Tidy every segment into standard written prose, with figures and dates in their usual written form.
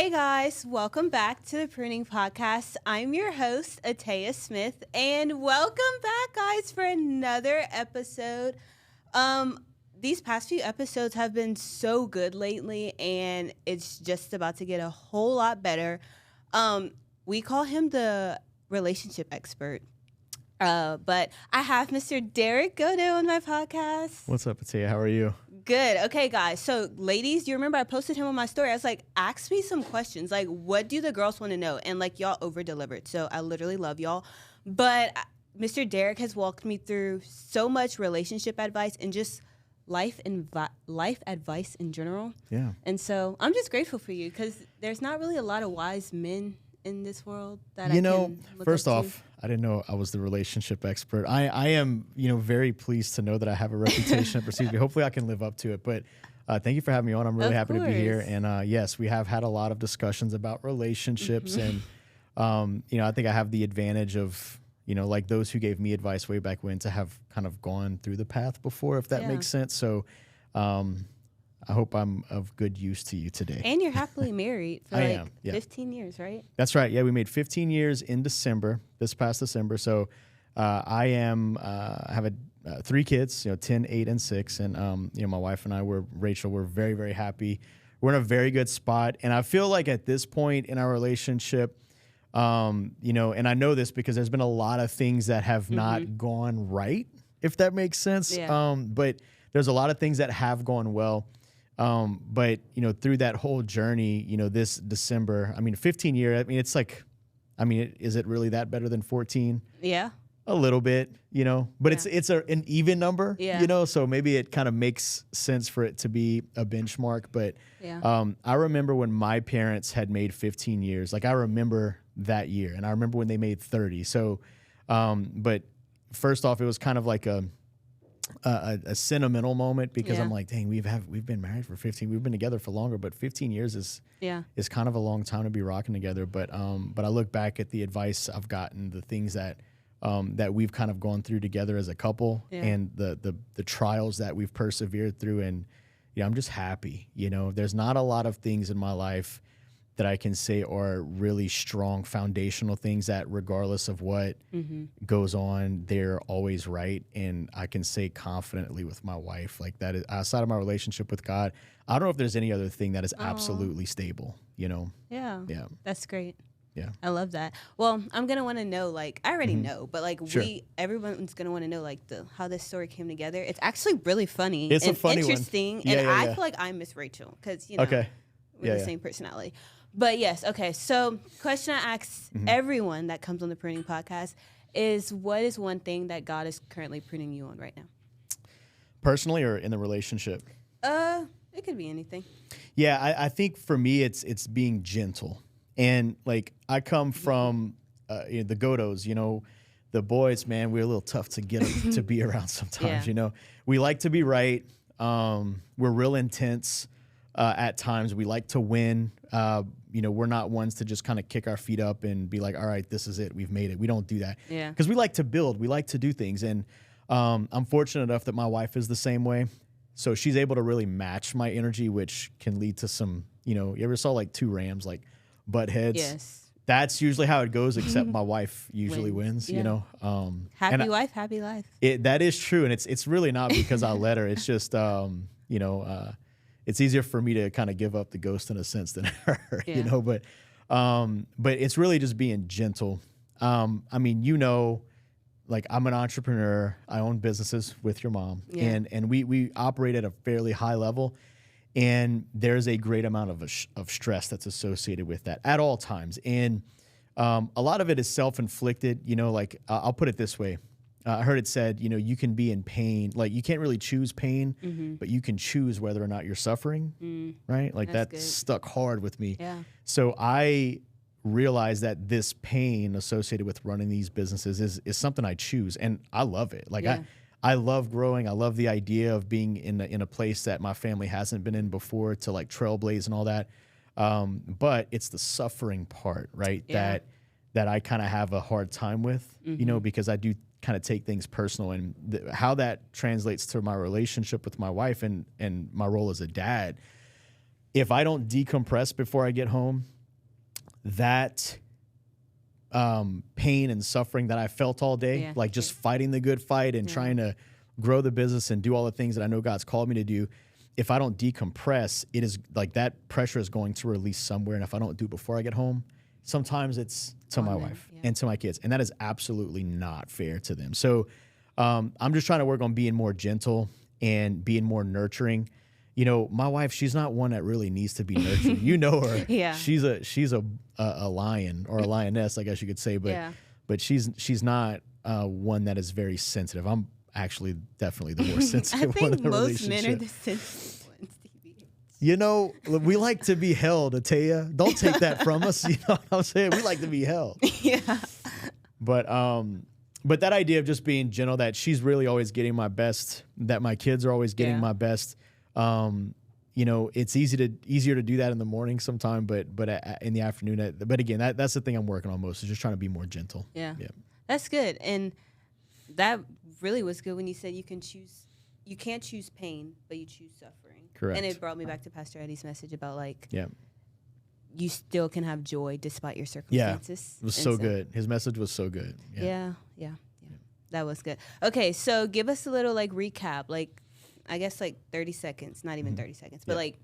Hey guys, welcome back to the Pruning Podcast. I'm your host, Ataya Smith, and welcome back, guys, for another episode. These past few episodes have been so good lately, and it's just about to get a whole lot better. We call him the relationship expert. But I have Mr. Derik Godeaux on my podcast. What's up, Ataya? How are you? Good. Okay, guys. So, ladies, you remember I posted him on my story. I was like, ask me some questions. Like, what do the girls want to know? And, like, y'all over-delivered. So, I literally love y'all. But Mr. Derik has walked me through so much relationship advice and just life advice in general. Yeah. And so, I'm just grateful for you because there's not really a lot of wise men in this world that first off, I didn't know I was the relationship expert. I am, very pleased to know that I have a reputation that precedes me. Hopefully I can live up to it. But thank you for having me on. I'm really happy to be here. And yes, we have had a lot of discussions about relationships. And, I think I have the advantage of, like those who gave me advice way back when to have kind of gone through the path before, if that makes sense. So I hope I'm of good use to you today. And you're happily married for 15 years, right? That's right. Yeah, we made 15 years in December, this past December. So I have 3 kids, 10, 8, and 6. And, my wife and I, Rachel, we're very, very happy. We're in a very good spot. And I feel like at this point in our relationship, and I know this because there's been a lot of things that have not gone right, if that makes sense. Yeah. But there's a lot of things that have gone well. But through that whole journey, this December, 15 years, it's like, is it really that better than 14? Yeah. A little bit, but it's an even number, so maybe it kind of makes sense for it to be a benchmark. But, I remember when my parents had made 15 years, like I remember that year and I remember when they made 30. So, but first off, it was kind of like a sentimental moment because I'm like, dang, we've been married for 15. We've been together for longer, but 15 years is kind of a long time to be rocking together. But I look back at the advice I've gotten, the things that we've kind of gone through together as a couple, and the trials that we've persevered through, and I'm just happy. There's not a lot of things in my life that I can say are really strong foundational things that regardless of what goes on, they're always right. And I can say confidently with my wife, like that is outside of my relationship with God, I don't know if there's any other thing that is absolutely stable, Yeah. That's great. Yeah. I love that. Well, I'm going to want to know, like, I already know, but like Sure. everyone's going to want to know like how this story came together. It's actually really funny It's and a funny interesting. one. And I feel like I'm Miss Rachel because, Okay. we're the same personality. But yes, okay. So, question I ask everyone that comes on the Pruning Podcast is, what is one thing that God is currently pruning you on right now? Personally or in the relationship? It could be anything. Yeah, I think for me, it's being gentle. And like I come from the Godeaux, the boys, man, we're a little tough to get to be around sometimes. We like to be right. We're real intense at times. We like to win. We're not ones to just kind of kick our feet up and be like, all right, this is it. We've made it. We don't do that. Yeah. Because we like to build. We like to do things. And I'm fortunate enough that my wife is the same way. So she's able to really match my energy, which can lead to some, you ever saw like 2 rams like butt heads? Yes. That's usually how it goes, except my wife usually wins, Yeah. Happy wife, happy life. That is true. And it's really not because I let her. It's just, it's easier for me to kind of give up the ghost in a sense than her, but it's really just being gentle. Like I'm an entrepreneur. I own businesses with your mom, and we operate at a fairly high level, and there's a great amount of stress that's associated with that at all times. And a lot of it is self-inflicted. Like I'll put it this way. I heard it said, you can be in pain. Like you can't really choose pain, but you can choose whether or not you're suffering, right? Like that stuck hard with me. Yeah. So I realized that this pain associated with running these businesses is something I choose, and I love it. Like I love growing. I love the idea of being in a place that my family hasn't been in before to like trailblaze and all that. But it's the suffering part, right? Yeah. That I kind of have a hard time with, because I do kind of take things personal, and how that translates to my relationship with my wife and my role as a dad. If I don't decompress before I get home, that pain and suffering that I felt all day, like just fighting the good fight and trying to grow the business and do all the things that I know God's called me to do. If I don't decompress, it is like that pressure is going to release somewhere. And if I don't do it before I get home, sometimes it's to my wife and to my kids. And that is absolutely not fair to them. So I'm just trying to work on being more gentle and being more nurturing. You know, my wife, she's not one that really needs to be nurtured. You know her. She's a lion or a lioness, I guess you could say. But she's not one that is very sensitive. I'm actually definitely the more sensitive one in the relationship. I think most men are the sensitive ones. You know, we like to be held, Ataya. Don't take that from us. You know what I'm saying? We like to be held. But that idea of just being gentle, that she's really always getting my best, that my kids are always getting my best. You know, it's easier to do that in the morning sometime, but in the afternoon. But again, that's the thing I'm working on most, is just trying to be more gentle. Yeah. That's good. And that really was good when you said you can't choose pain, but you choose suffering. Correct. And it brought me back to Pastor Eddie's message about like, you still can have joy despite your circumstances. Yeah, it was so good. His message was so good. Yeah. That was good. Okay, so give us a little like recap, like I guess like 30 seconds, not even 30 seconds, but like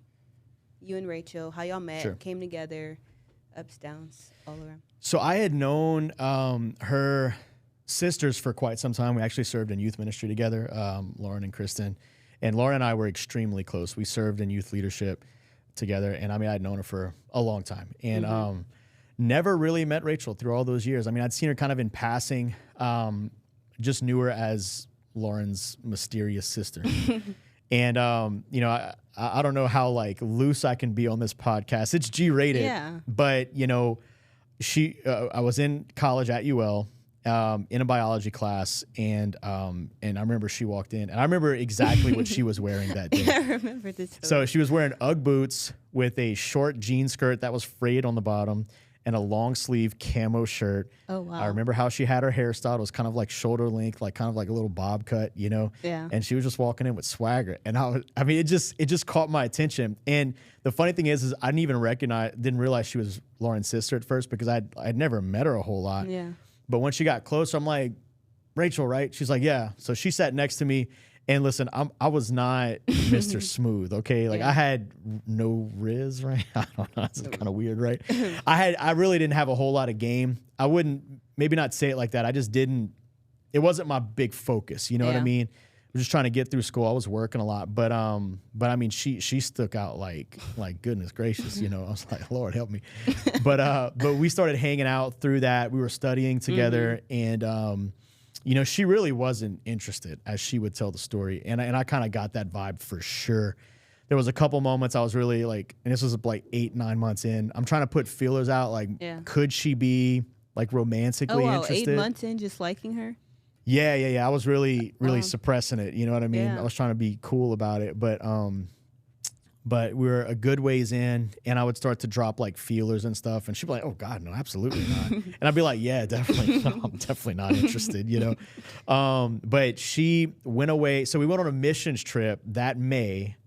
you and Rachel, how y'all met, came together, ups, downs, all around. So I had known her sisters for quite some time. We actually served in youth ministry together, Lauren and Kristen. And Lauren and I were extremely close. We served in youth leadership together. And I mean, I'd known her for a long time. And never really met Rachel through all those years. I mean, I'd seen her kind of in passing, just knew her as Lauren's mysterious sister. And, you know, I don't know how like loose I can be on this podcast. It's G-rated. But, you know, I was in college at UL. In a biology class, and I remember she walked in, and I remember exactly what she was wearing that day. I remember this. So she was wearing UGG boots with a short jean skirt that was frayed on the bottom and a long sleeve camo shirt. Oh, wow. I remember how she had her hairstyle. It was kind of like shoulder length, like kind of like a little bob cut, you know? Yeah. And she was just walking in with swagger. And I mean, it just caught my attention. And the funny thing is I didn't realize she was Lauren's sister at first, because I'd never met her a whole lot. Yeah. But when she got closer, I'm like, Rachel, right? She's like, yeah. So she sat next to me. And listen, I was not Mr. Smooth, okay? Like I had no riz, right? I don't know. It's kind of weird, right? I really didn't have a whole lot of game. I wouldn't, maybe not say it like that. I just didn't, it wasn't my big focus. You know what I mean? I was just trying to get through school. I was working a lot. But I mean, she stuck out like goodness gracious, you know? I was like, Lord, help me. But we started hanging out through that. We were studying together, and you know, she really wasn't interested, as she would tell the story. And I kind of got that vibe for sure. There was a couple moments I was really like, and this was like 8-9 months in, I'm trying to put feelers out, like, could she be like romantically interested? 8 months in, just liking her? Yeah. I was really suppressing it. You know what I mean? I was trying to be cool about it, but we were a good ways in, and I would start to drop like feelers and stuff, and she'd be like, "Oh God, no, absolutely not." And I'd be like, "Yeah, definitely, no, I'm definitely not interested," you know. But she went away, so we went on a missions trip that May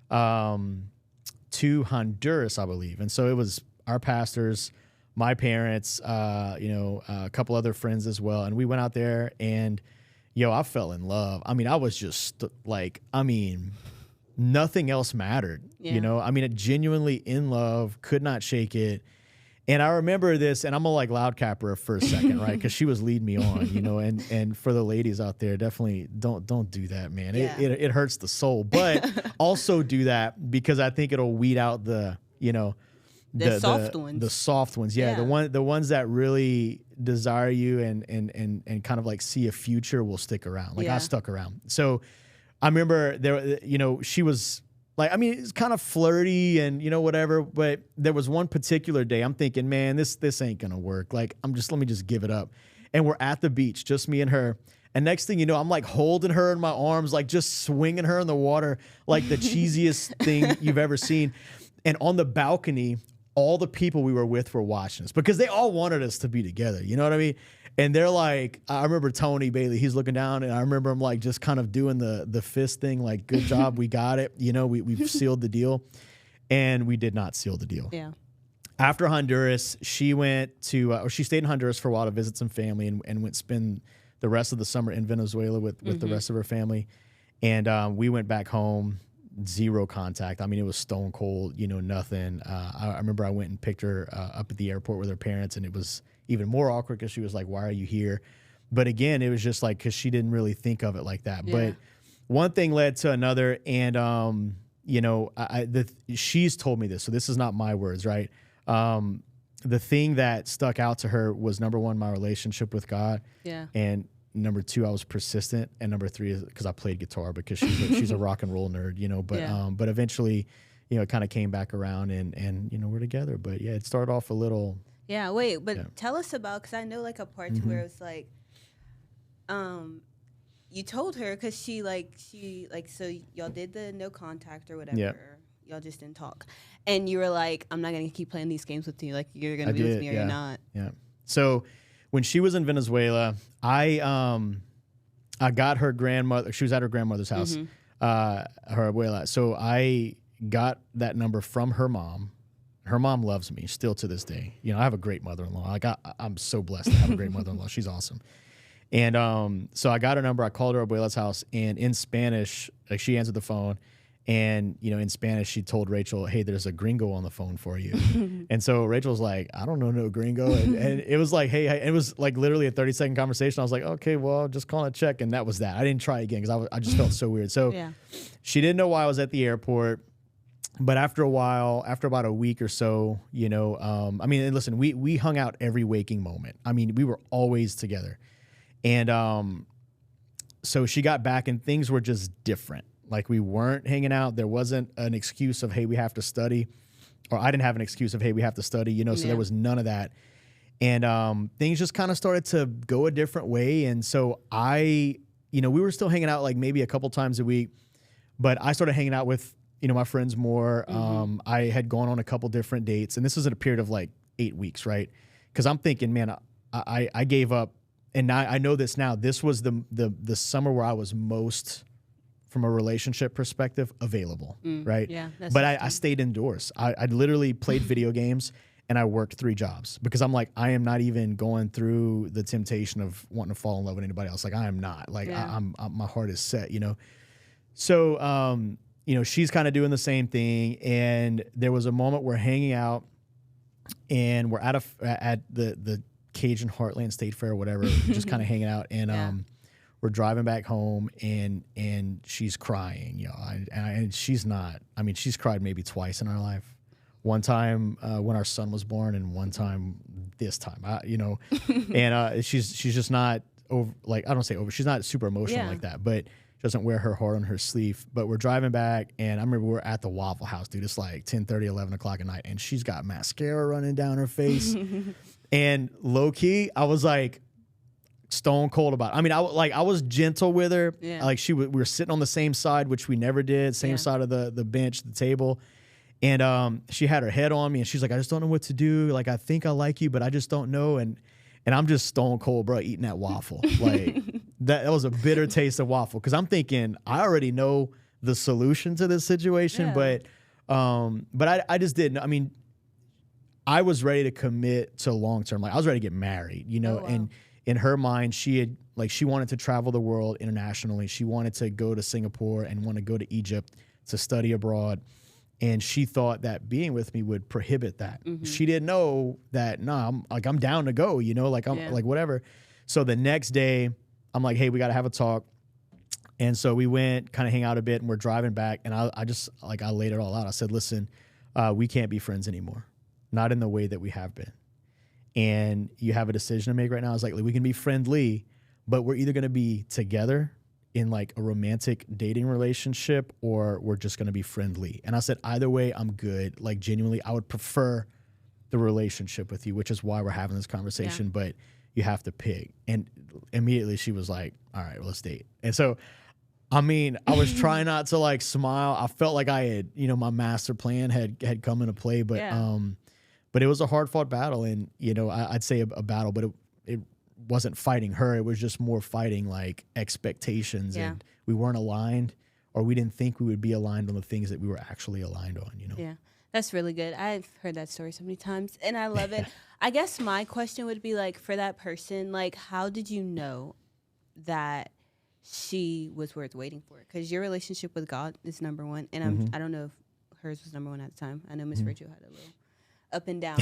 to Honduras, I believe, and so it was our pastors, my parents, a couple other friends as well. And we went out there, and I fell in love. I mean, I was just nothing else mattered, genuinely in love, could not shake it. And I remember this, and I'm gonna like loud cap her for a second, right? Because she was leading me on, and for the ladies out there, definitely don't do that, man. Yeah. It hurts the soul, but also do that because I think it'll weed out the soft ones. The soft ones, yeah. The ones that really desire you and kind of like see a future will stick around. Like I stuck around. So I remember there, she was like, it's kind of flirty and whatever. But there was one particular day I'm thinking, man, this ain't gonna work. Like let me just give it up. And we're at the beach, just me and her. And next thing you know, I'm like holding her in my arms, like just swinging her in the water, like the cheesiest thing you've ever seen. And on the balcony, all the people we were with were watching us because they all wanted us to be together. You know what I mean? And they're like, I remember Tony Bailey, he's looking down, and I remember him like just kind of doing the fist thing, like, good job, we got it. We've sealed the deal. And we did not seal the deal. Yeah. after Honduras, she went to, or she stayed in Honduras for a while to visit some family and went spend the rest of the summer in Venezuela with the rest of her family. And we went back home, zero contact. I mean, it was stone cold, nothing. I remember I went and picked her up at the airport with her parents, and it was even more awkward because she was like, why are you here? But again, it was just like, because she didn't really think of it like that. Yeah. But one thing led to another, and, she's told me this, so this is not my words, right? The thing that stuck out to her was, number one, my relationship with God. Yeah. And number two, I was persistent. And number three is because I played guitar, because she's a rock and roll nerd, but eventually, it kind of came back around and we're together. But yeah, it started off a little. Yeah. Wait, but tell us about, cause I know like a part where it was like, you told her, cause she so y'all did the no contact or whatever. Yeah. Y'all just didn't talk. And you were like, I'm not going to keep playing these games with you. Like, you're going to be with me or you're not. Yeah. So when she was in Venezuela, I got her grandmother. She was at her grandmother's house, her abuela. So I got that number from her mom. Her mom loves me still to this day. I have a great mother-in-law. Like, I'm so blessed to have a great mother-in-law. She's awesome. And so I got her number. I called her abuela's house. And in Spanish, like, she answered the phone. And, in Spanish, she told Rachel, hey, there's a gringo on the phone for you. And so Rachel was like, I don't know no gringo. And it was like, hey, it was like literally a 30-second conversation. I was like, okay, well, just calling a check. And that was that. I didn't try again because I just felt so weird. So she didn't know why I was at the airport. But after a while, after about a week or so, and listen, we hung out every waking moment. I mean, we were always together. And so she got back and things were just different. Like, we weren't hanging out. There wasn't an excuse of, hey, we have to study. Or I didn't have an excuse of, hey, we have to study, so there was none of that. And things just kind of started to go a different way. And so we were still hanging out like maybe a couple times a week, but I started hanging out with, my friends more. I had gone on a couple different dates, and this was in a period of like 8 weeks, right? Because I'm thinking, man, I gave up. And now I know this now. This was the summer where I was most, from a relationship perspective, available, right? Yeah. But I stayed indoors. I literally played video games, and I worked 3 jobs because I'm like, I am not even going through the temptation of wanting to fall in love with anybody else. Like, I am not. Like, I'm my heart is set, So, she's kind of doing the same thing. And there was a moment we're hanging out, and we're at the Cajun Heartland State Fair or whatever, just kind of hanging out. And we're driving back home, and she's crying, and she's not. I mean, she's cried maybe twice in our life. One time when our son was born, and one time this time, and she's just not over. Like, I don't say over. She's not super emotional like that, but she doesn't wear her heart on her sleeve. But we're driving back, and I remember we're at the Waffle House, dude. It's like 10:30, 11 o'clock at night, and she's got mascara running down her face. And low key, I was like stone cold about it. I mean, I was gentle with her. Yeah. Like, we were sitting on the same side, which we never did, same side of the bench, the table. And she had her head on me, and she's like, I just don't know what to do. Like, I think I like you, but I just don't know. And I'm just stone cold, bro, eating that waffle. Like, that was a bitter taste of waffle. Cause I'm thinking, I already know the solution to this situation, but I just didn't. I mean, I was ready to commit to long-term. Like, I was ready to get married, and in her mind, she wanted to travel the world internationally. She wanted to go to Singapore and want to go to Egypt to study abroad. And she thought that being with me would prohibit that. She didn't know that, I'm down to go, like, like, whatever. So the next day, I'm like, hey, we got to have a talk. And so we went, kind of hang out a bit, and we're driving back. And I just, like, I laid it all out. I said, listen, we can't be friends anymore. Not in the way that we have been. And you have a decision to make right now. I was like, we can be friendly, but we're either going to be together in like a romantic dating relationship, or we're just going to be friendly. And I said, either way, I'm good. Like, genuinely, I would prefer the relationship with you, which is why we're having this conversation, but you have to pick. And immediately she was like, all right, well, let's date. And so, I mean, I was trying not to like smile. I felt like I had, my master plan had come into play, but it was a hard fought battle. And, I'd say a battle, but it wasn't fighting her. It was just more fighting like expectations, and we weren't aligned, or we didn't think we would be aligned on the things that we were actually aligned on, Yeah. That's really good. I've heard that story so many times, and I love it. I guess my question would be, like, for that person, like, how did you know that she was worth waiting for? Because your relationship with God is number one, and I don't know if hers was number one at the time. I know Miss Rachel had a little up and down.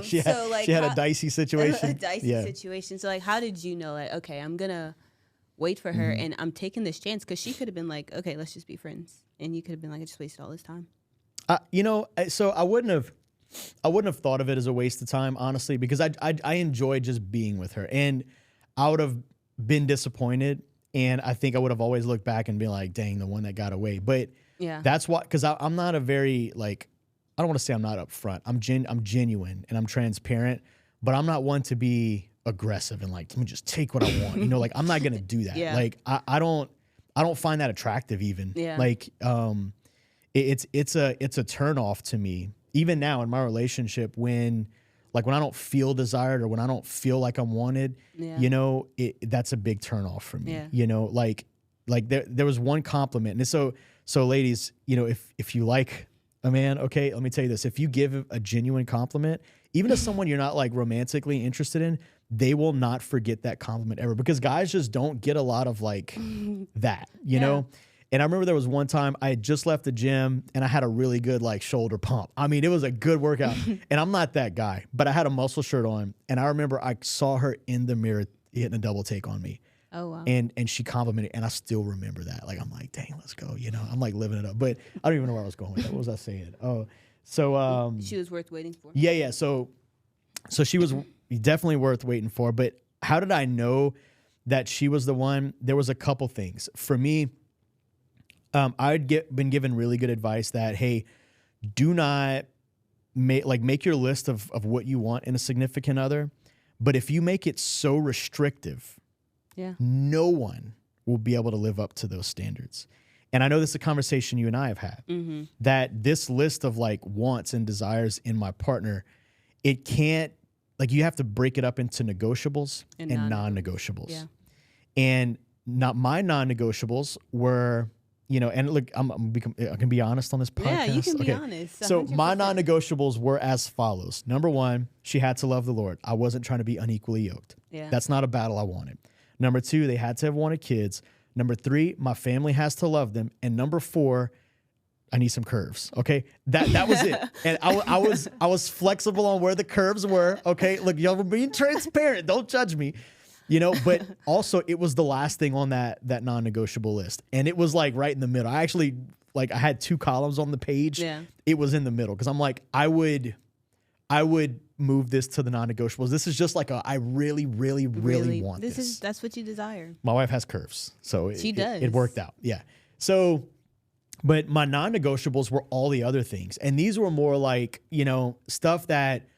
She had a dicey situation. A dicey situation. So, like, how did you know, like, okay, I'm going to wait for her and I'm taking this chance? Because she could have been like, okay, let's just be friends. And you could have been like, I just wasted all this time. So I wouldn't have thought of it as a waste of time, honestly, because I enjoy just being with her. And I would have been disappointed. And I think I would have always looked back and been like, dang, the one that got away. But that's why, because I'm not a very, like, I don't want to say I'm not upfront. I'm genuine and I'm transparent, but I'm not one to be aggressive and like, let me just take what I want. Like, I'm not going to do that. Like, I don't find that attractive even. Like, it's a turn off to me. Even now in my relationship, when I don't feel desired or when I don't feel like I'm wanted, that's a big turn off for me. Like there was one compliment. And so ladies, if you like a man, okay, let me tell you this. If you give a genuine compliment, even to someone you're not like romantically interested in, they will not forget that compliment ever, because guys just don't get a lot of like that, you know? And I remember there was one time I had just left the gym and I had a really good like shoulder pump. I mean, it was a good workout and I'm not that guy, but I had a muscle shirt on. And I remember I saw her in the mirror hitting a double take on me. Oh, wow. And she complimented, and I still remember that. Like, I'm like, dang, let's go. I'm like living it up. But I don't even know where I was going with that. What was I saying? Oh, so she was worth waiting for. Yeah. So she was definitely worth waiting for. But how did I know that she was the one? There was a couple things. For me, I'd been given really good advice that, hey, do not make your list of what you want in a significant other. But if you make it so restrictive, no one will be able to live up to those standards. And I know this is a conversation you and I have had, that this list of like wants and desires in my partner, it can't, like, you have to break it up into negotiables and non-negotiables. Yeah. And not my non-negotiables were, and look, I can be honest on this podcast. Yeah, you can be honest. 100%. So my non-negotiables were as follows. Number one, she had to love the Lord. I wasn't trying to be unequally yoked. Yeah. That's not a battle I wanted. Number two, they had to have wanted kids. Number three, my family has to love them. And number four, I need some curves. Okay, that was it. And I was flexible on where the curves were. Okay, look, y'all were being transparent. Don't judge me. But also it was the last thing on that non-negotiable list, and it was like right in the middle. I actually I had two columns on the page. Yeah, it was in the middle because I'm like, I would move this to the non-negotiables. This is just like I really want this. That's what you desire. My wife has curves, so she does. It worked out. Yeah. So, but my non-negotiables were all the other things, and these were more like stuff that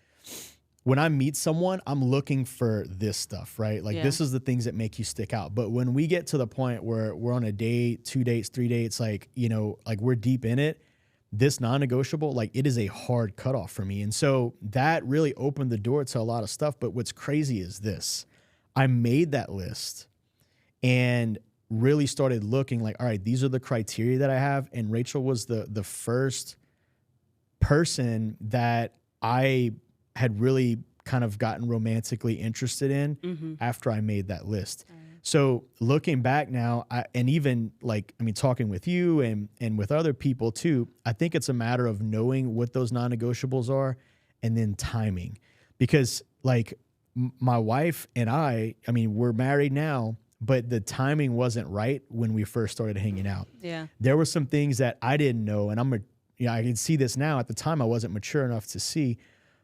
when I meet someone, I'm looking for this stuff, right? Like this is the things that make you stick out. But when we get to the point where we're on a date, 2 dates, 3 dates, like we're deep in it, this non-negotiable, like it is a hard cutoff for me. And so that really opened the door to a lot of stuff. But what's crazy is this. I made that list and really started looking like, all right, these are the criteria that I have. And Rachel was the first person that I had really kind of gotten romantically interested in after I made that list. So looking back now, talking with you and with other people too, I think it's a matter of knowing what those non-negotiables are and then timing. Because my wife and I we're married now, but the timing wasn't right when we first started hanging out. Yeah. There were some things that I didn't know, and I can see this now. At the time, I wasn't mature enough to see,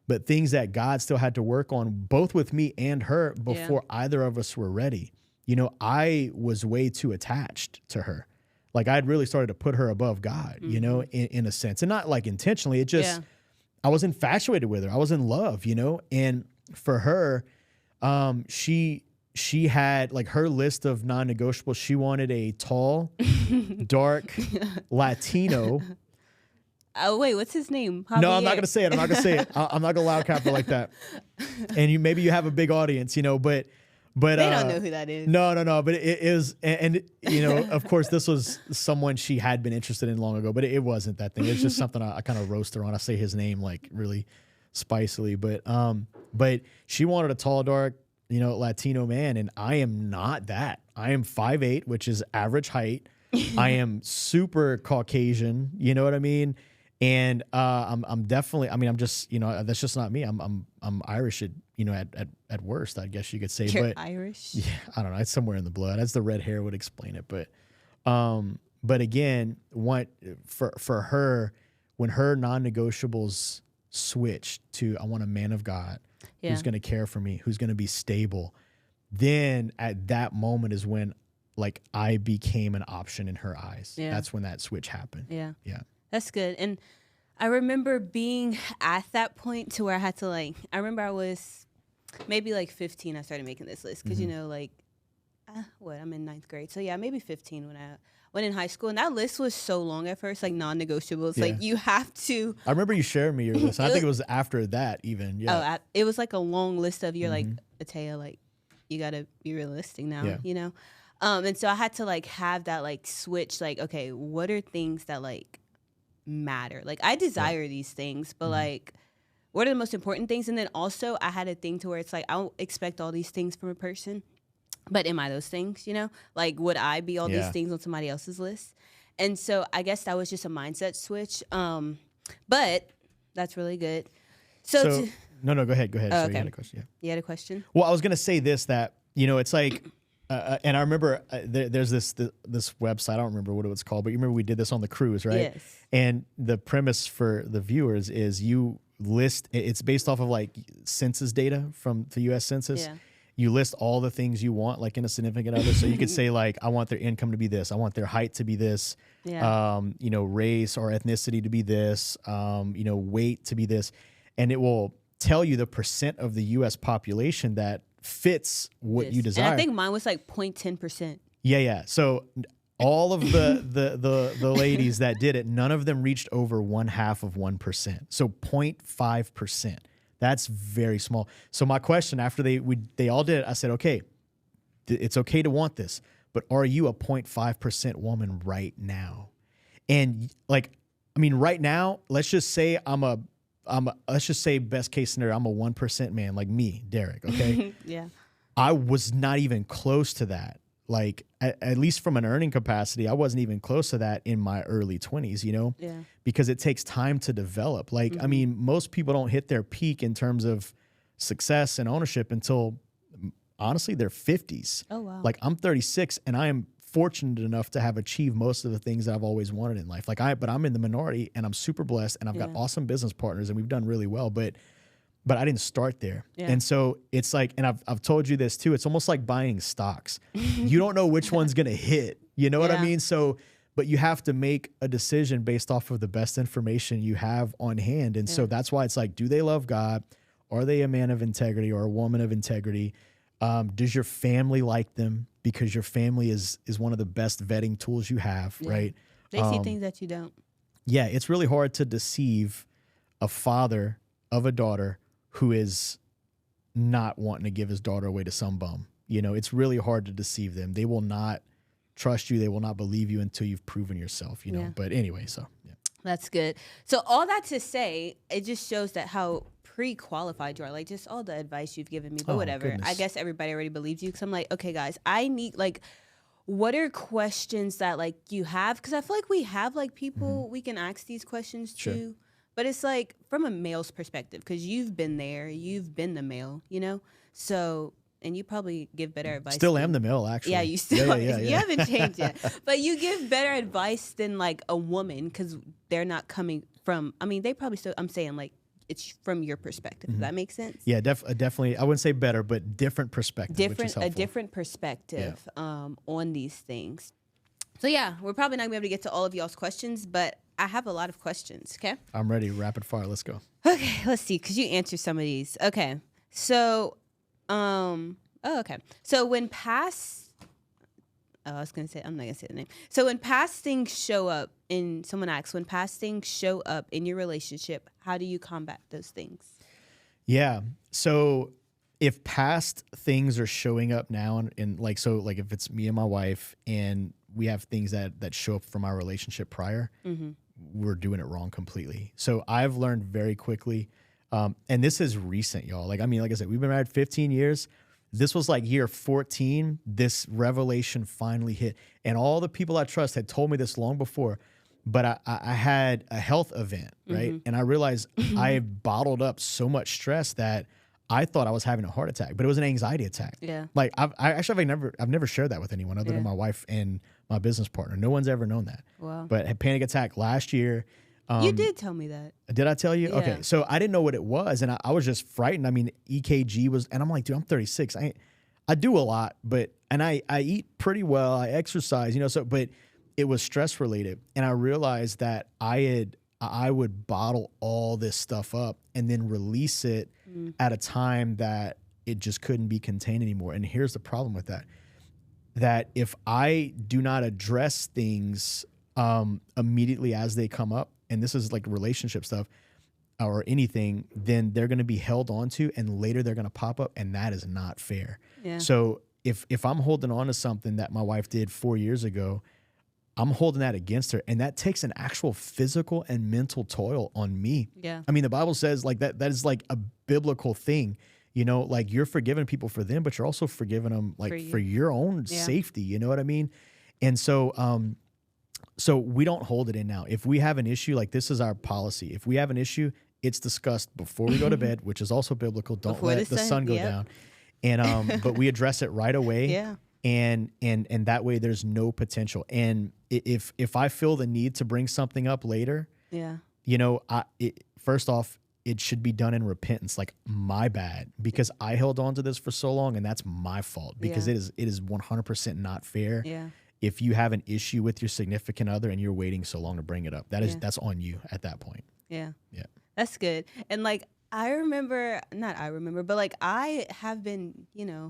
but things that God still had to work on, both with me and her, before either of us were ready. I was way too attached to her. Like, I'd really started to put her above God, in a sense. And not like intentionally. It just, I was infatuated with her. I was in love, And for her, she had like her list of non-negotiables. She wanted a tall, dark Latino. Oh, wait, what's his name? Javier. No, I'm not going to say it. I'm not going to say it. I'm not going to loud cap it like that. And maybe you have a big audience, but But they don't know who that is. No. But it is, and you know, of course, this was someone she had been interested in long ago. But it wasn't that thing. It's just something I kind of roast her on. I say his name like really spicily, but she wanted a tall, dark, you know, Latino man, and I am not that. I am 5'8", which is average height. I am super Caucasian. You know what I mean? And I'm definitely. I mean, I'm just, you know, that's just not me. I'm Irish at, you know, at worst, I guess you could say. You're Irish? Yeah, I don't know. It's somewhere in the blood. As the red hair would explain it. But again, for her, when her non-negotiables switched to, I want a man of God who's going to care for me, who's going to be stable. Then at that moment is when, like, I became an option in her eyes. Yeah. That's when that switch happened. Yeah. Yeah. That's good. And I remember being at that point to where I had to, like, I remember I was maybe like 15. I started making this list because, you know, like, I'm in 9th grade. So, yeah, maybe 15 when I went in high school. And that list was so long at first, like non-negotiables. Yeah. Like, you have to. I remember you sharing me your list. I think it was after that even. Yeah. It was like a long list of, you're like, Ataya, like, you got to be realistic now, you know? And so I had to, like, have that, like, switch, like, okay, what are things that, like, matter? Like, I desire these things, but like, what are the most important things? And then also I had a thing to where it's like, I don't expect all these things from a person, but am I those things, you know? Like, would I be all these things on somebody else's list? And so I guess that was just a mindset switch. But that's really good. So no, go ahead. Oh, so okay. you had a question. Yeah. You had a question? Well, I was going to say this, that, you know, it's like, and I remember there's this website, I don't remember what it was called, but you remember we did this on the cruise, right? Yes. And the premise for the viewers is you list, it's based off of like census data from the U.S. Census. Yeah. You list all the things you want, like in a significant other. So you could say like, I want their income to be this. I want their height to be this. Yeah. You know, race or ethnicity to be this. You know, weight to be this. And it will tell you the percent of the U.S. population that fits what you desire. And I think mine was like 0.10%. Yeah. So all of the ladies that did it, none of them reached over 0.5%. So 0.5%. That's very small. So my question after they all did it, I said, okay, it's okay to want this, but are you a 0.5% woman right now? And like, I mean, right now, let's just say let's just say best case scenario, I'm a 1% man, like me, Derik. Okay. Yeah. I was not even close to that. Like at least from an earning capacity, I wasn't even close to that in my early 20s, you know, because it takes time to develop. Like, I mean, most people don't hit their peak in terms of success and ownership until honestly their 50s. Oh, wow. Like I'm 36 and I am fortunate enough to have achieved most of the things that I've always wanted in life. But I'm in the minority and I'm super blessed and I've got awesome business partners and we've done really well, but I didn't start there. Yeah. And so it's like, and I've told you this too, it's almost like buying stocks. You don't know which one's going to hit, you know what I mean? So, but you have to make a decision based off of the best information you have on hand. And so that's why it's like, do they love God? Are they a man of integrity or a woman of integrity? Does your family like them? Because your family is one of the best vetting tools you have, right? They see things that you don't. Yeah, it's really hard to deceive a father of a daughter who is not wanting to give his daughter away to some bum. You know, it's really hard to deceive them. They will not trust you. They will not believe you until you've proven yourself, you know. But anyway, so, yeah. That's good. So all that to say, it just shows that how pre-qualified you are, like just all the advice you've given me, but whatever. Goodness. I guess everybody already believes you because I'm like, okay, guys, I need like, what are questions that like you have? Because I feel like we have like people we can ask these questions to, but it's like from a male's perspective because you've been there, you've been the male, you know? So, and you probably give better advice. Still am the male, actually. Yeah, you still, you haven't changed yet. But you give better advice than like a woman because they're not coming from, I mean, they probably still, I'm saying like, it's from your perspective. Does that make sense? Yeah, definitely. I wouldn't say better, but different perspective. A different perspective on these things. So yeah, we're probably not gonna be able to get to all of y'all's questions, but I have a lot of questions. Okay, I'm ready. Rapid fire. Let's go. Okay, let's see. Cause you answer some of these. Okay, so, okay. So when I'm not gonna say the name. So when past things show up someone asks, when past things show up in your relationship, how do you combat those things? Yeah. So if past things are showing up now and like, so like if it's me and my wife and we have things that show up from our relationship prior, we're doing it wrong completely. So I've learned very quickly, and this is recent, y'all. Like, I mean, like I said, we've been married 15 years. This was like year 14. This revelation finally hit. And all the people I trust had told me this long before, but I had a health event, right? And I realized I had bottled up so much stress that I thought I was having a heart attack, but it was an anxiety attack. Yeah. Like I've never shared that with anyone other than my wife and my business partner. No one's ever known that. Wow. But I had panic attack last year. You did tell me that. Did I tell you? Yeah. Okay. So I didn't know what it was. And I was just frightened. I mean, EKG was, and I'm like, dude, I'm 36. I do a lot, and I eat pretty well. I exercise, but it was stress related. And I realized that I would bottle all this stuff up and then release it at a time that it just couldn't be contained anymore. And here's the problem with that if I do not address things immediately as they come up, and this is like relationship stuff or anything, then they're going to be held onto and later they're going to pop up, and that is not fair. Yeah. So if I'm holding on to something that my wife did 4 years ago, I'm holding that against her, and that takes an actual physical and mental toil on me. Yeah. I mean, the Bible says like that is like a biblical thing, like you're forgiving people for them, but you're also forgiving them like for your own safety. You know what I mean? And so, so we don't hold it in now. If we have an issue, like this is our policy. If we have an issue, it's discussed before we go to bed, which is also biblical. Don't before let the sun go down. And, but we address it right away. Yeah. And that way there's no potential. And if I feel the need to bring something up later, first off, it should be done in repentance, like my bad, because I held on to this for so long, and that's my fault, because it is 100% not fair. Yeah. If you have an issue with your significant other and you're waiting so long to bring it up, that's on you at that point. Yeah. Yeah. That's good. And like, but like I have been,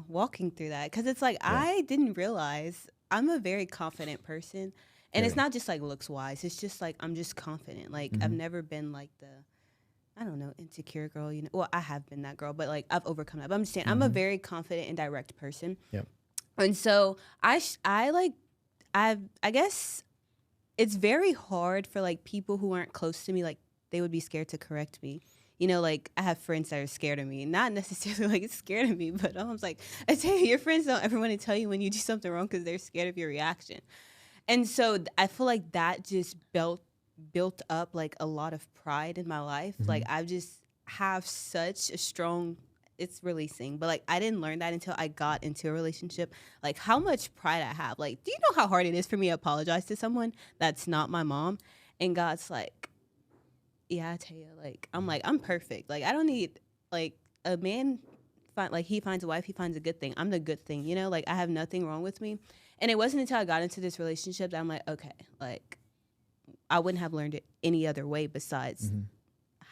walking through that, because it's like I didn't realize I'm a very confident person, and it's not just like looks wise. It's just like I'm just confident. Like I've never been like insecure girl. Well, I have been that girl, but like I've overcome that. But I'm just saying I'm a very confident and direct person. Yeah. And so I guess it's very hard for like people who aren't close to me, like they would be scared to correct me. Like I have friends that are scared of me, not necessarily like scared of me, but I was like, I tell you, your friends don't ever want to tell you when you do something wrong because they're scared of your reaction. And so I feel like that just built up like a lot of pride in my life. Like I just have such a strong, it's releasing, but like I didn't learn that until I got into a relationship, like how much pride I have. Like, do you know how hard it is for me to apologize to someone that's not my mom? And God's like, yeah, I tell you, like, I'm perfect. Like, I don't need, like, a man, he finds a wife, he finds a good thing. I'm the good thing, Like, I have nothing wrong with me. And it wasn't until I got into this relationship that I'm like, okay, like, I wouldn't have learned it any other way besides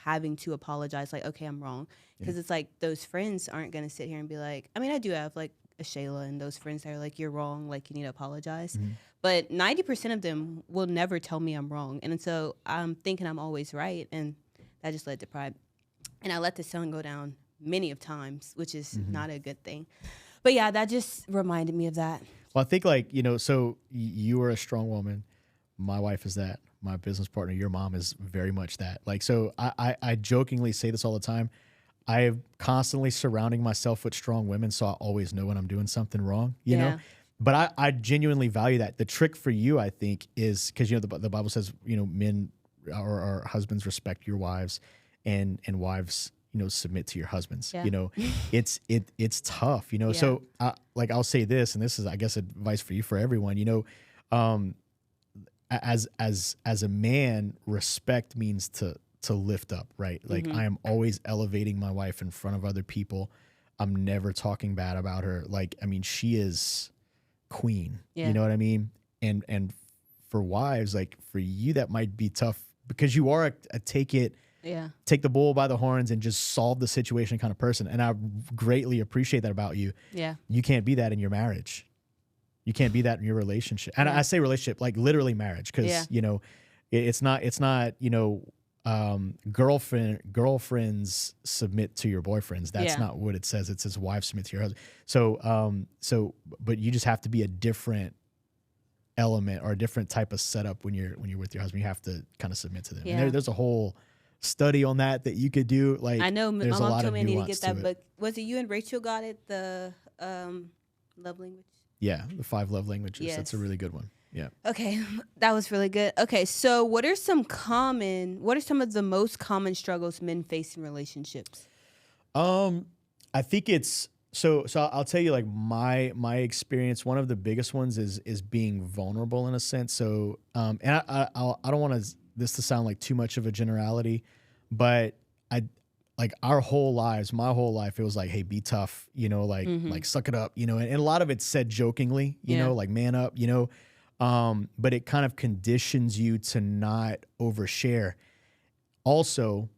having to apologize, like, okay, I'm wrong. Because it's like, those friends aren't going to sit here and be like, I mean, I do have, like, a Shayla and those friends that are like, you're wrong, like, you need to apologize. But 90% of them will never tell me I'm wrong. And so I'm thinking I'm always right. And that just led to pride. And I let the sun go down many of times, which is not a good thing. But yeah, that just reminded me of that. Well, I think like, so you are a strong woman. My wife is that. My business partner, your mom, is very much that. Like, so I jokingly say this all the time. I'm constantly surrounding myself with strong women, so I always know when I'm doing something wrong, you know? But I genuinely value that. The trick for you, I think, is because, the Bible says, men or husbands respect your wives, and wives, submit to your husbands. It's tough, So I'll say this, and this is, I guess, advice for you, for everyone, as a man, respect means to lift up, right? Like I am always elevating my wife in front of other people. I'm never talking bad about her. Like, I mean, she is queen, you know what I mean? And for wives, like for you, that might be tough because you are a take the bull by the horns and just solve the situation kind of person. And I greatly appreciate that about you. Yeah. You can't be that in your marriage. You can't be that in your relationship. And I say relationship, like literally marriage. Cause it's not, girlfriends submit to your boyfriends. That's not what it says. It says wives submit to your husband. So but you just have to be a different element or a different type of setup when you're with your husband. You have to kind of submove to them. Yeah. And there's a whole study on that you could do. Like, I know my mom told me I need to get that book. It. Was it you and Rachel got it? The love language. Yeah, the 5 love languages. Yes. That's a really good one. Yeah. Okay, that was really good. Okay, so what are some of the most common struggles men face in relationships? I think it's so I'll tell you, like, my experience. One of the biggest ones is being vulnerable in a sense. So and I don't want this to sound like too much of a generality, but like my whole life, it was like, hey, be tough, like suck it up, and a lot of it's said jokingly, you know, like man up, but it kind of conditions you to not overshare. Also,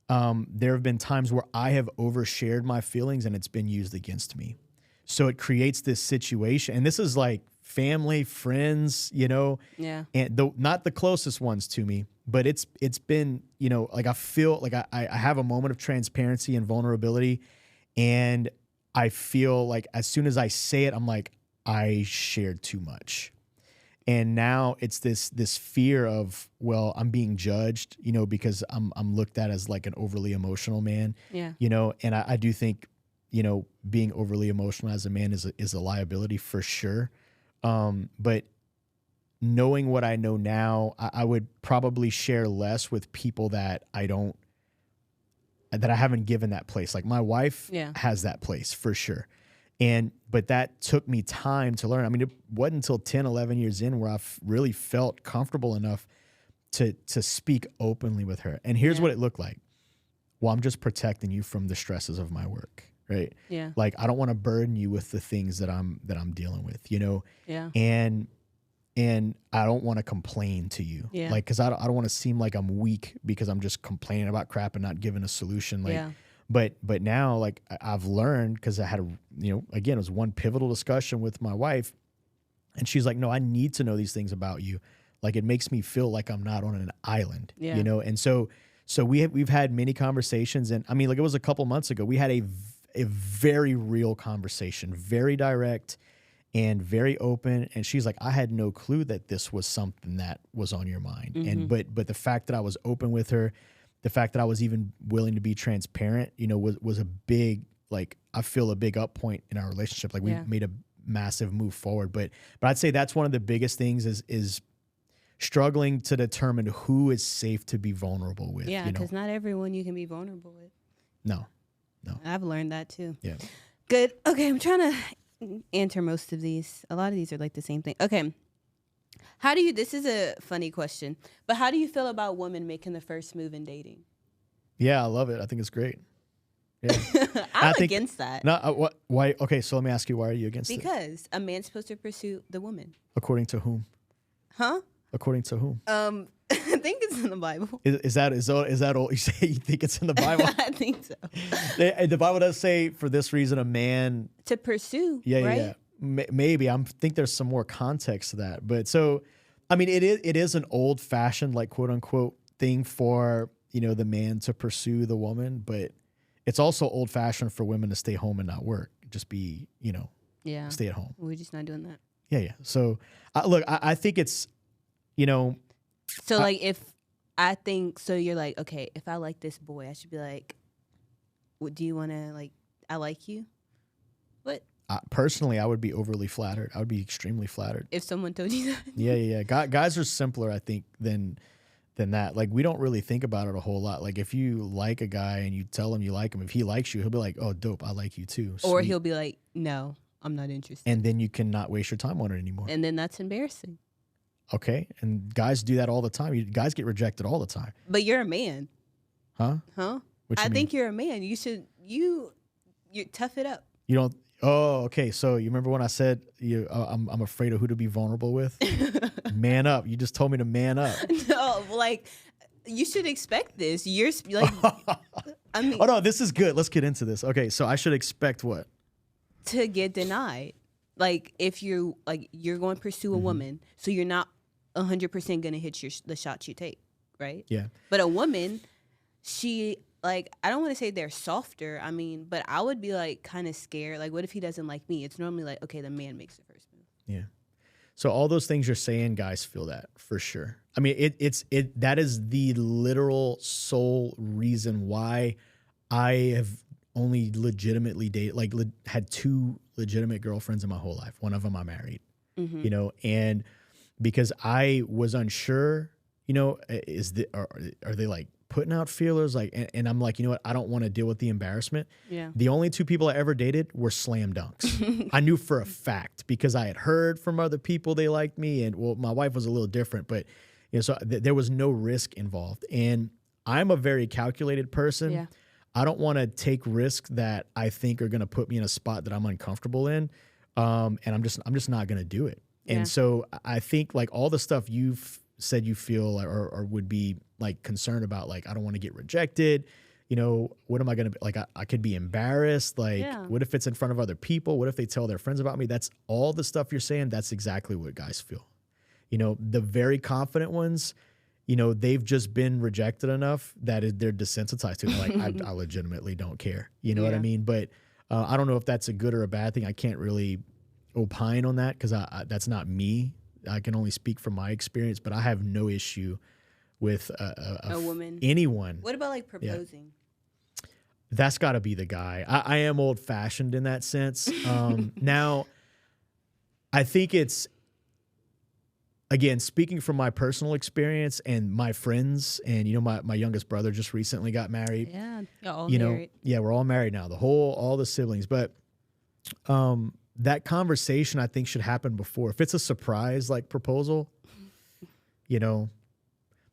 there have been times where I have overshared my feelings and it's been used against me. So it creates this situation, and this is like family, friends, and not the closest ones to me, but it's been, like I feel like I have a moment of transparency and vulnerability, and I feel like as soon as I say it, I'm like, I shared too much. And now it's this fear of, well, I'm being judged, because I'm looked at as like an overly emotional man, and I do think, being overly emotional as a man is a liability for sure. But knowing what I know now, I would probably share less with people that I haven't given that place. Like my wife has that place for sure. But that took me time to learn. I mean, it wasn't until 10, 11 years in where I really felt comfortable enough to speak openly with her. And here's what it looked like. Well, I'm just protecting you from the stresses of my work, right? Yeah. Like, I don't want to burden you with the things that I'm dealing with, Yeah. And I don't want to complain to you. Yeah. Like, cause I don't want to seem like I'm weak because I'm just complaining about crap and not giving a solution. Like, But now, like, I've learned, because I had again, it was one pivotal discussion with my wife, and she's like, no, I need to know these things about you. Like, it makes me feel like I'm not on an island, And so we've had many conversations, and I mean, like, it was a couple months ago, we had a very real conversation, very direct and very open. And she's like, I had no clue that this was something that was on your mind. Mm-hmm. And but the fact that I was open with her, the fact that I was even willing to be transparent, was a big, like, I feel a big up point in our relationship. Like, we made a massive move forward. But I'd say that's one of the biggest things is struggling to determine who is safe to be vulnerable with. Yeah, because not everyone you can be vulnerable with. No. I've learned that too. Yeah. Good. Okay, I'm trying to answer most of these. A lot of these are like the same thing. Okay. This is a funny question, but how do you feel about women making the first move in dating? Yeah, I love it. I think it's great. Yeah. I'm against that. No, why? Okay, so let me ask you, why are you against it? Because a man's supposed to pursue the woman. According to whom? Huh? According to whom? I think it's in the Bible. Is that all you say? You think it's in the Bible? I think so. The Bible does say, for this reason, a man to pursue. Yeah, right? yeah. Maybe I think there's some more context to that, but so I mean, it is an old fashioned, like, quote unquote thing for the man to pursue the woman, but it's also old fashioned for women to stay home and not work, just be stay at home. We're just not doing that. Yeah. So I think it's So like, if I think so, you're like, okay, if I like this boy, I should be like, what do you want to, like, I like you? What? Personally, I would be overly flattered. I would be extremely flattered if someone told you that. Yeah. Guys are simpler, I think, than that. Like, we don't really think about it a whole lot. Like, if you like a guy and you tell him you like him, if he likes you, he'll be like, oh, dope, I like you too. Sweet. Or he'll be like, no, I'm not interested. And then you cannot waste your time on it anymore. And then that's embarrassing. Okay, and guys do that all the time. Guys get rejected all the time. But you're a man. Huh? I think you're a man. You should you tough it up. You don't. Oh, okay. So you remember when I said I'm afraid of who to be vulnerable with? Man up. You just told me to man up. No, like, you should expect this. You're like, I mean. Oh no, this is good. Let's get into this. Okay, so I should expect what? To get denied. Like, if you're going to pursue a woman, so you're not 100% going to hit the shots you take. right? Yeah. But a woman, she, like, I don't want to say they're softer. I mean, but I would be like kind of scared. Like, what if he doesn't like me? It's normally like, okay, the man makes the first move. Yeah. So all those things you're saying, guys feel that for sure. I mean, that is the literal sole reason why I have only legitimately dated, like had 2 legitimate girlfriends in my whole life. One of them I married, you know, and because I was unsure, you know, are they like putting out feelers? Like, and I'm like, you know what? I don't want to deal with the embarrassment. Yeah. The only 2 people I ever dated were slam dunks. I knew for a fact because I had heard from other people they liked me, and well, my wife was a little different, but you know, so there was no risk involved. And I'm a very calculated person. Yeah. I don't want to take risks that I think are going to put me in a spot that I'm uncomfortable in. And I'm just not going to do it. Yeah. And so I think like all the stuff you've said you feel or would be like concerned about, like, I don't want to get rejected. You know, what am I going to be? Like, I could be embarrassed. Like, what if it's in front of other people? What if they tell their friends about me? That's all the stuff you're saying. That's exactly what guys feel. You know, the very confident ones, you know, they've just been rejected enough that they're desensitized to it. Like, I legitimately don't care. You know what I mean? But I don't know if that's a good or a bad thing. I can't really opine on that because that's not me. I can only speak from my experience, but I have no issue with a woman. Anyone. What about like proposing? Yeah. That's got to be the guy. I am old fashioned in that sense. Now, I think it's, again, speaking from my personal experience and my friends, and, you know, my youngest brother just recently got married. Yeah, you're all you married. know, yeah, we're all married now, all the siblings. But that conversation, I think, should happen before. If it's a surprise, like, proposal, you know,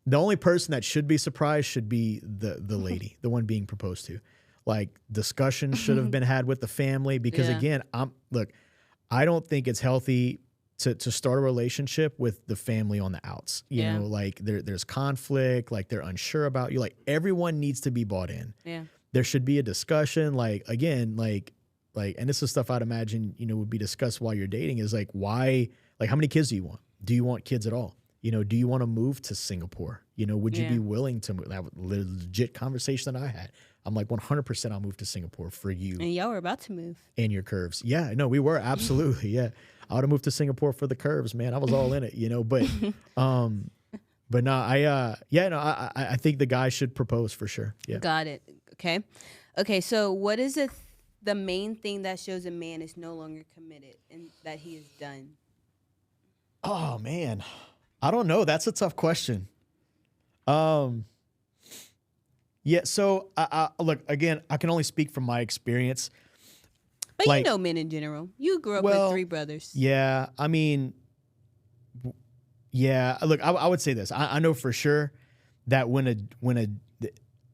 the only person that should be surprised should be the lady, the one being proposed to. Like, discussions should have been had with the family because, again, I don't think it's healthy to start a relationship with the family on the outs. You know, like there's conflict, like they're unsure about you. Like, everyone needs to be bought in. Yeah. There should be a discussion. Like, again, like, and this is stuff I'd imagine, you know, would be discussed while you're dating, is like, why, like, how many kids do you want? Do you want kids at all? You know, do you want to move to Singapore? You know, would you be willing to move? That was a legit conversation that I had. I'm like, 100% I'll move to Singapore for you. And y'all were about to move. And your curves. Yeah, no, we were absolutely. Yeah. I would have moved to Singapore for the curves, man. I was all in it, you know, but no, I think the guy should propose for sure. Yeah. Got it. Okay. So what is the main thing that shows a man is no longer committed and that he is done? Oh man, I don't know. That's a tough question. Yeah. So I look, again, I can only speak from my experience. But like, you know, men in general. You grew up with 3 brothers. Yeah. I mean, yeah. Look, I would say this. I know for sure that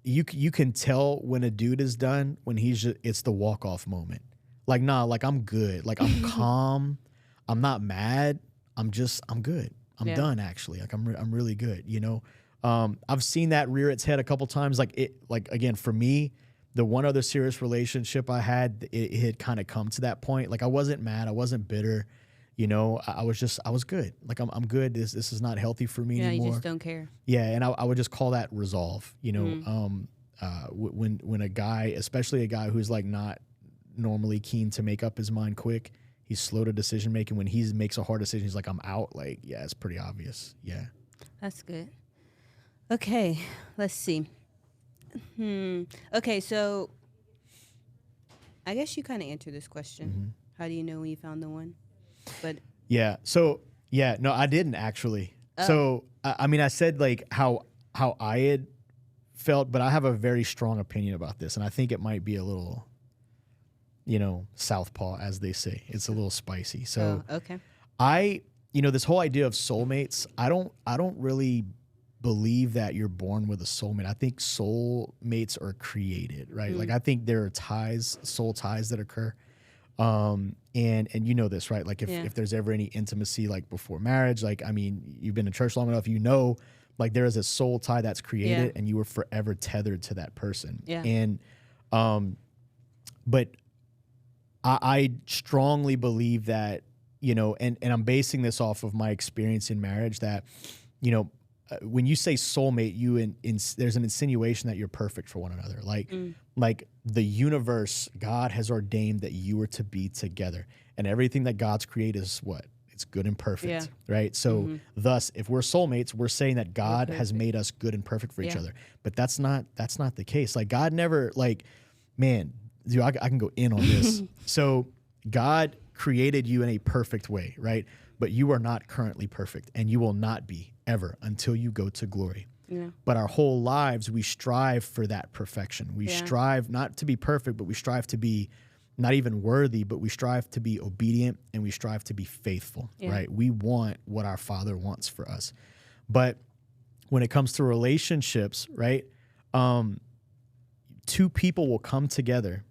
you can tell when a dude is done when it's the walk off moment. Like, nah, like, I'm good. Like, I'm calm. I'm not mad. I'm good. I'm done, actually. Like, I'm really good. You know, I've seen that rear its head a couple times. Like, again, for me, the one other serious relationship I had, it had kind of come to that point. Like, I wasn't mad. I wasn't bitter. You know, I was good. Like, I'm good. This is not healthy for me anymore. You just don't care. Yeah. And I would just call that resolve, you know, when a guy, especially a guy who's like not normally keen to make up his mind quick, he's slow to decision making. When he makes a hard decision, he's like, I'm out. Like, yeah, it's pretty obvious. Yeah. That's good. Okay. Let's see. Okay, so I guess you kind of answered this question. How do you know when you found the one? But yeah, so yeah, no, I didn't actually. So I mean, I said like how I had felt, but I have a very strong opinion about this, and I think it might be a little, you know, southpaw, as they say. It's a little spicy. So okay, this whole idea of soulmates, I don't really believe that you're born with a soulmate. I think soulmates are created, right? Like, I think there are soul ties that occur. And you know this, right? Like, if there's ever any intimacy, like before marriage, like, I mean, you've been in church long enough, you know, like, there is a soul tie that's created and you were forever tethered to that person. Yeah. And, but I strongly believe that, you know, and I'm basing this off of my experience in marriage, that, you know, when you say soulmate, there's an insinuation that you're perfect for one another. Like the universe, God has ordained that you are to be together, and everything that God's created is what? It's good and perfect, right? So thus, if we're soulmates, we're saying that God has made us good and perfect for each other. But that's not the case. Like God never, like, man, dude, I can go in on this. So God created you in a perfect way, right? But you are not currently perfect, and you will not be ever until you go to glory. Yeah. But our whole lives, we strive for that perfection. We strive not to be perfect, but we strive to be not even worthy, but we strive to be obedient, and we strive to be faithful, right? We want what our Father wants for us. But when it comes to relationships, right, two people will come together,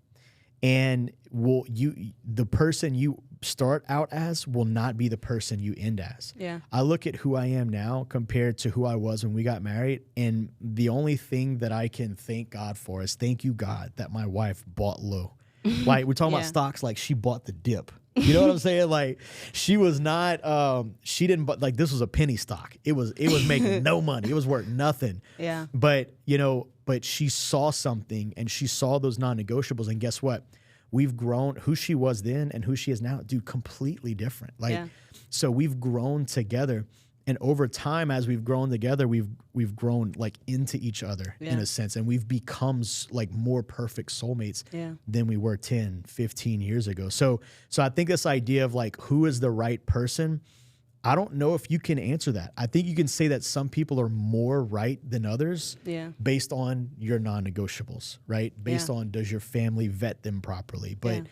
and the person you start out as will not be the person you end as. Yeah. I look at who I am now compared to who I was when we got married, and the only thing that I can thank God for is thank you, God, that my wife bought low. Like, we're talking about stocks, like she bought the dip. You know what I'm saying? Like, she was not, she didn't, but like, this was a penny stock. It was making no money. It was worth nothing. Yeah. But, but she saw something, and she saw those non-negotiables, and guess what? We've grown. Who she was then and who she is now, dude, completely different. Like, so we've grown together, and over time, as we've grown together, we've grown like into each other in a sense, and we've become like more perfect soulmates than we were 10, 15 years ago. So I think this idea of like, who is the right person, I don't know if you can answer that. I think you can say that some people are more right than others based on your non-negotiables, right? Based on, does your family vet them properly? But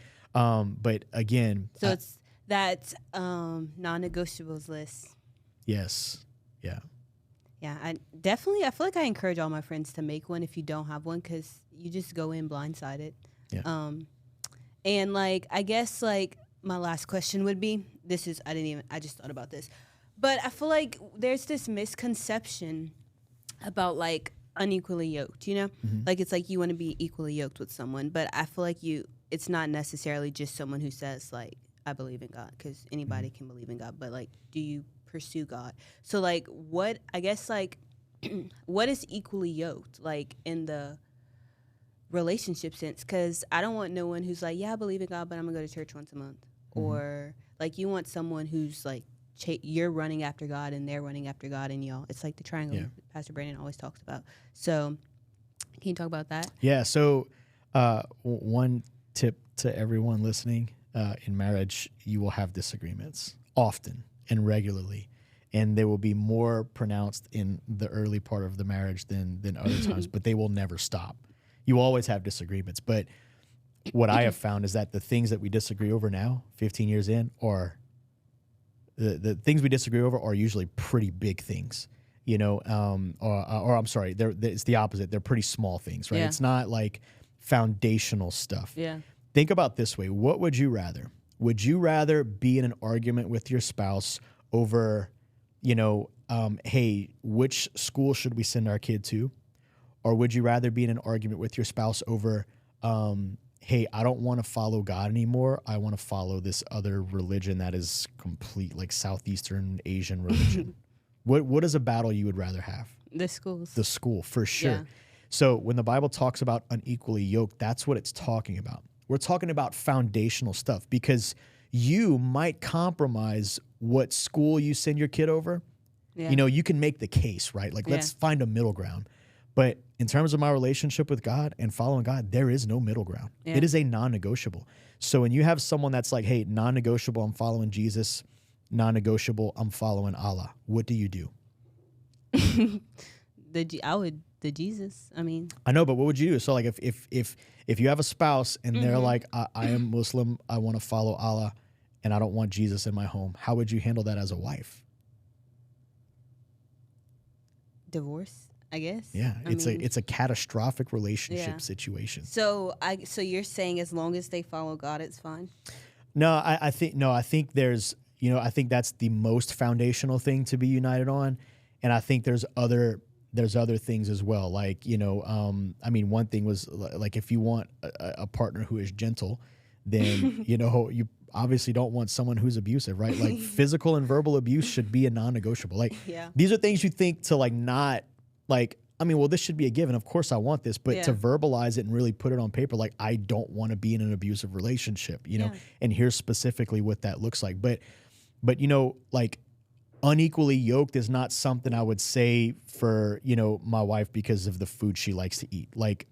again, so it's that non-negotiables list. Yes. Yeah. Yeah. I feel like I encourage all my friends to make one if you don't have one, because you just go in blindsided. Yeah. And like, I guess like my last question would be, I just thought about this, but I feel like there's this misconception about like unequally yoked, like it's like you want to be equally yoked with someone, but I feel like it's not necessarily just someone who says like, I believe in God, because anybody can believe in God, but like, do you pursue God? So like, what is equally yoked, like in the relationship sense? Because I don't want no one who's like, yeah, I believe in God, but I'm gonna go to church once a month. Or like, you want someone who's like, you're running after God and they're running after God, and it's like the triangle Pastor Brandon always talks about. So can you talk about that? Yeah. So one tip to everyone listening, in marriage, you will have disagreements often and regularly, and they will be more pronounced in the early part of the marriage than other times, but they will never stop. You always have disagreements, but what I have found is that the things that we disagree over now, 15 years in, are the things we disagree over are usually pretty big things, or I'm sorry, it's the opposite. They're pretty small things, right? Yeah. It's not like foundational stuff. Yeah. Think about this way. What would you rather? Would you rather be in an argument with your spouse over, hey, which school should we send our kid to? Or would you rather be in an argument with your spouse over, hey, I don't want to follow God anymore. I want to follow this other religion that is complete, like Southeastern Asian religion. What is a battle you would rather have? The schools. The school, for sure. Yeah. So when the Bible talks about unequally yoked, that's what it's talking about. We're talking about foundational stuff, because you might compromise what school you send your kid over. Yeah. You can make the case, right? Like, let's find a middle ground. But in terms of my relationship with God and following God, there is no middle ground. Yeah. It is a non-negotiable. So when you have someone that's like, hey, non-negotiable, I'm following Jesus. Non-negotiable, I'm following Allah. What do you do? The Jesus. I mean, I know, but what would you do? So like, if you have a spouse and they're like, I am Muslim, I want to follow Allah, and I don't want Jesus in my home, how would you handle that as a wife? Divorce, I guess. Yeah, it's a catastrophic relationship situation. So you're saying as long as they follow God, it's fine? No, I think there's, I think that's the most foundational thing to be united on, and I think there's other things as well. Like, one thing was like, if you want a partner who is gentle, then, you obviously don't want someone who's abusive, right? Like physical and verbal abuse should be a non-negotiable. Like these are things you think to like not like, I mean, well, this should be a given. Of course I want this, but to verbalize it and really put it on paper, like I don't want to be in an abusive relationship, you know, and here's specifically what that looks like. But, you know, like unequally yoked is not something I would say for, you know, my wife because of the food she likes to eat. Like,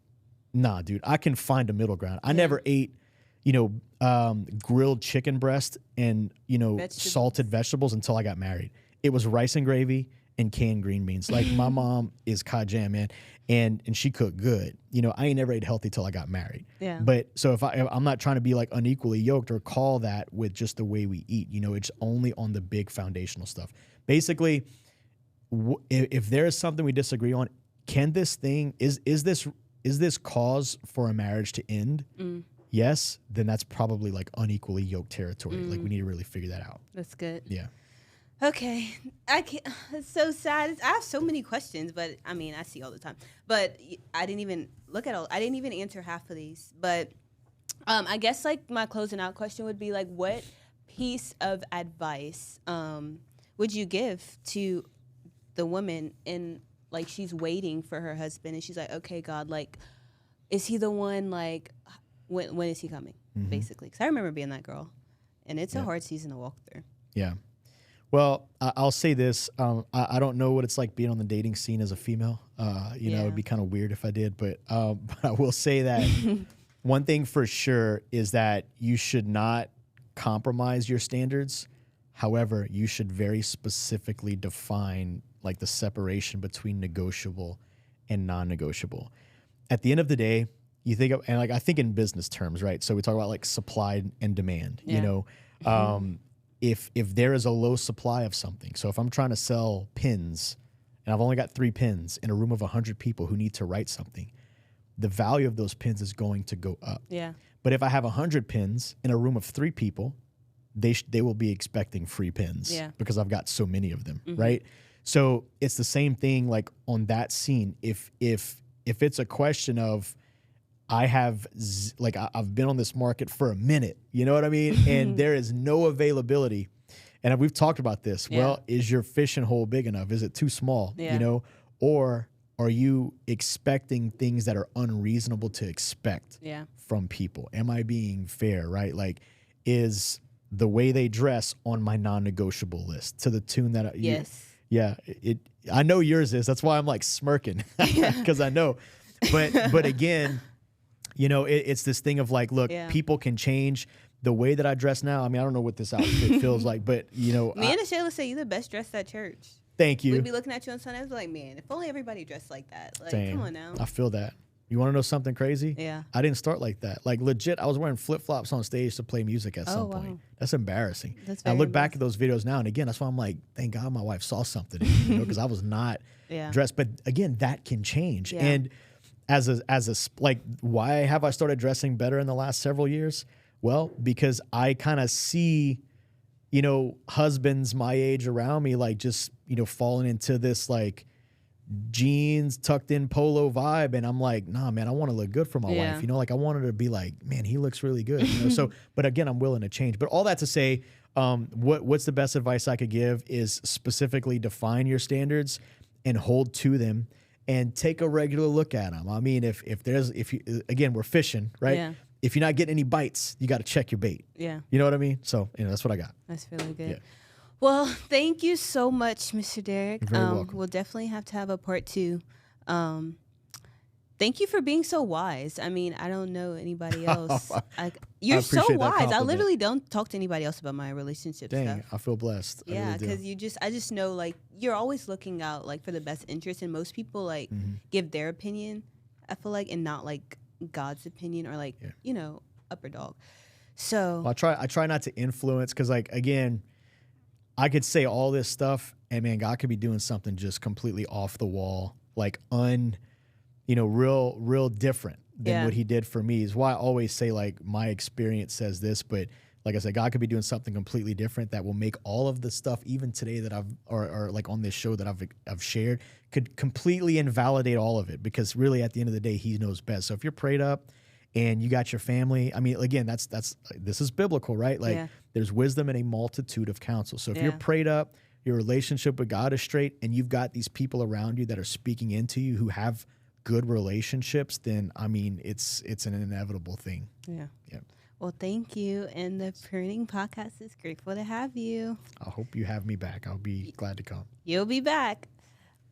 nah, dude, I can find a middle ground. I never ate, you know, grilled chicken breast and, you know, salted vegetables until I got married. It was rice and gravy and canned green beans. Like my mom is Cajun, man, and she cooked good. You know, I ain't never ate healthy till I got married. Yeah. But so if I'm not trying to be like unequally yoked or call that with just the way we eat, you know, it's only on the big foundational stuff. Basically, if there is something we disagree on, can this thing, is this cause for a marriage to end? Yes, then that's probably like unequally yoked territory. Like we need to really figure that out. That's good. Yeah. Okay, I can't. It's so sad. I have so many questions, but I mean, I see all the time. But I didn't even look at all. I didn't even answer half of these. But I guess like my closing out question would be like, what piece of advice would you give to the woman in like she's waiting for her husband and she's like, okay, God, like, is he the one? Like, when is he coming? Basically, because I remember being that girl, and it's a hard season to walk through. Yeah. Well, I'll say this. I don't know what it's like being on the dating scene as a female. You know, it'd be kind of weird if I did. But I will say that one thing for sure is that you should not compromise your standards. However, you should very specifically define like the separation between negotiable and non-negotiable. At the end of the day, you think of, and like I think in business terms, right? So we talk about like supply and demand, you know. If there is a low supply of something, so if I'm trying to sell pins and I've only got 3 pins in a room of 100 people who need to write something, the value of those pins is going to go up. Yeah. But if I have 100 pins in a room of 3 people, they will be expecting free pins because I've got so many of them, right? So it's the same thing like on that scene. If it's a question of I've been on this market for a minute, you know what I mean? And there is no availability. And we've talked about this. Yeah. Well, is your fishing hole big enough? Is it too small? Yeah. You know, or are you expecting things that are unreasonable to expect from people? Am I being fair, right? Like, is the way they dress on my non-negotiable list to the tune that I know yours is. That's why I'm like smirking because I know. But again, you know, it's this thing of like, look, people can change. The way that I dress now, I mean, I don't know what this outfit feels like, but, you know. Me and Shayla say you're the best dressed at church. Thank you. We'd be looking at you on Sundays like, man, if only everybody dressed like that. Like, come on now. I feel that. You want to know something crazy? Yeah. I didn't start like that. Like, legit, I was wearing flip-flops on stage to play music at some point. That's embarrassing. I look back at those videos now, and again, that's why I'm like, thank God my wife saw something in me, you know, because I was not dressed. But again, that can change. Yeah. And like, why have I started dressing better in the last several years? Well, because I kind of see, you know, husbands my age around me, like just, you know, falling into this like jeans tucked in polo vibe. And I'm like, nah, man, I want to look good for my wife. You know, like I want her to be like, man, he looks really good. You know, so, but again, I'm willing to change. But all that to say, what's the best advice I could give is specifically define your standards and hold to them. And take a regular look at them. I mean, if you again, we're fishing, right? Yeah. If you're not getting any bites, you got to check your bait. Yeah. You know what I mean? So, you know, that's what I got. That's really good. Yeah. Well, thank you so much, Mr. Derik. You're very welcome. We'll definitely have to have a part 2. Thank you for being so wise. I mean, I don't know anybody else. You're so wise. I literally don't talk to anybody else about my relationship stuff. I feel blessed. Yeah, because I just know like you're always looking out like for the best interest, and most people like give their opinion. I feel like, and not like God's opinion or like you know, upper dog. So I try not to influence because like again, I could say all this stuff, and man, God could be doing something just completely off the wall, like you know, real different than what he did for me. Is why I always say like my experience says this, but like I said, God could be doing something completely different that will make all of the stuff even today that or like on this show that I've shared could completely invalidate all of it, because really at the end of the day, he knows best. So if you're prayed up and you got your family. I mean, again, this is biblical, right? Like there's wisdom in a multitude of counsel. So if you're prayed up, your relationship with God is straight, and you've got these people around you that are speaking into you who have good relationships, then I mean, it's an inevitable thing. Yeah. Yep. Well, thank you. And the Pruning Podcast is grateful to have you. I hope you have me back. I'll be glad to come. You'll be back.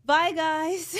Bye, guys.